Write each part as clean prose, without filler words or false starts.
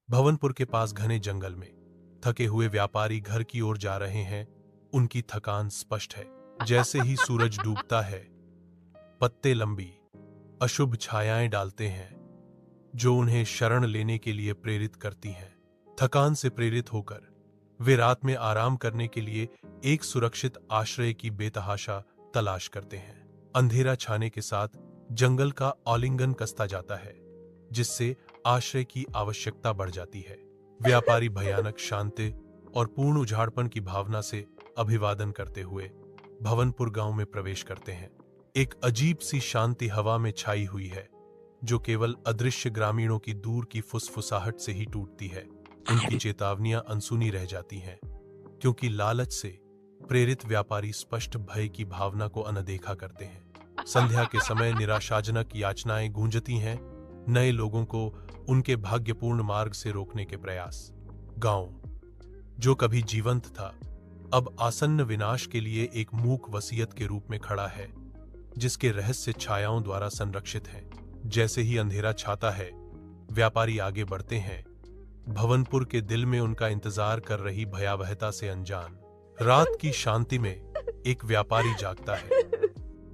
भवनपुर के पास घने जंगल में थके हुए व्यापारी घर की ओर जा रहे हैं। उनकी थकान स्पष्ट है। जैसे ही सूरज डूबता है, पत्ते लंबी अशुभ छायाएं डालते हैं जो उन्हें शरण लेने के लिए प्रेरित करती हैं। थकान से प्रेरित होकर वे रात में आराम करने के लिए एक सुरक्षित आश्रय की बेतहाशा तलाश करते हैं। अंधेरा छाने के साथ जंगल का आलिंगन कसता जाता है, जिससे आश्रय की आवश्यकता बढ़ जाती है। व्यापारी भयानक शांति और पूर्ण उजाड़पन की भावना से अभिवादन करते हुए भवनपुर गांव में प्रवेश करते हैं। एक अजीब सी शांति हवा में छाई हुई है, जो केवल अदृश्य ग्रामीणों की दूर की फुसफुसाहट से ही टूटती है। उनकी चेतावनियां अनसुनी रह जाती हैं, क्योंकि लालच से प्रेरित व्यापारी स्पष्ट भय की भावना को अनदेखा करते हैं। संध्या के समय निराशाजनक याचनाएं गूंजती हैं, नए लोगों को उनके भाग्यपूर्ण मार्ग से रोकने के प्रयास। गांव, जो कभी जीवंत था, अब आसन्न विनाश के लिए एक मूक वसीयत के रूप में खड़ा है, जिसके रहस्य छायाओं द्वारा संरक्षित है। जैसे ही अंधेरा छाता है, व्यापारी आगे बढ़ते हैं, भवनपुर के दिल में उनका इंतजार कर रही भयावहता से अनजान। रात की शांति में एक व्यापारी जागता है,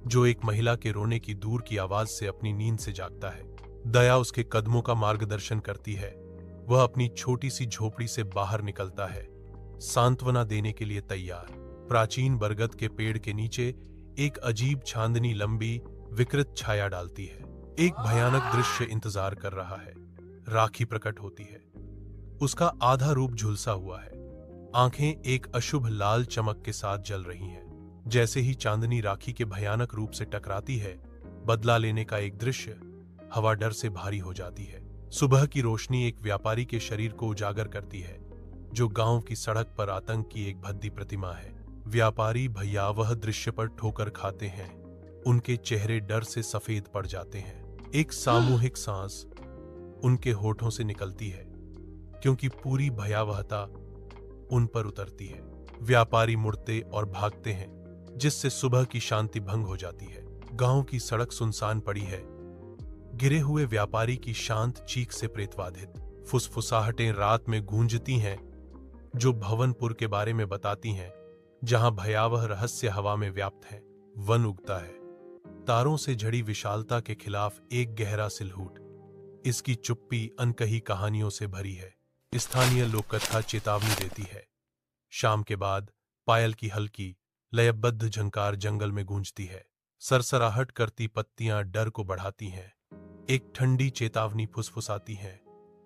जो एक महिला के रोने की दूर की आवाज से अपनी नींद से जागता है। दया उसके कदमों का मार्गदर्शन करती है। वह अपनी छोटी सी झोपड़ी से बाहर निकलता है, सांत्वना देने के लिए तैयार। प्राचीन बरगद के पेड़ के नीचे एक अजीब चांदनी लंबी विकृत छाया डालती है। एक भयानक दृश्य इंतजार कर रहा है। राखी प्रकट होती है। उसका आधा रूप झुलसा हुआ है। आंखें एक अशुभ लाल चमक के साथ जल रही हैं। जैसे ही चांदनी राखी के भयानक रूप से टकराती है, बदला लेने का एक दृश्य हवा डर से भारी हो जाती है। सुबह की रोशनी एक व्यापारी के शरीर को उजागर करती है, जो गांव की सड़क पर आतंक की एक भद्दी प्रतिमा है। व्यापारी भयावह दृश्य पर ठोकर खाते हैं। उनके चेहरे डर से सफेद पड़ जाते हैं। एक सामूहिक सांस उनके होठों से निकलती है, क्योंकि पूरी भयावहता उन पर उतरती है। व्यापारी मुड़ते और भागते हैं, जिससे सुबह की शांति भंग हो जाती है। गांव की सड़क सुनसान पड़ी है। गिरे हुए व्यापारी की शांत चीख से प्रेतवाधित फुसफुसाहटें रात में गूंजती हैं, जो भवनपुर के बारे में बताती हैं, जहां भयावह रहस्य हवा में व्याप्त है। वन उगता है, तारों से जड़ी विशालता के खिलाफ एक गहरा सिलहूट। इसकी चुप्पी अनकही कहानियों से भरी है। स्थानीय लोककथा चेतावनी देती है। शाम के बाद पायल की हल्की लयबद्ध झंकार जंगल में गूंजती है। सरसराहट करती पत्तियां डर को बढ़ाती हैं। एक ठंडी चेतावनी फुसफुसाती है,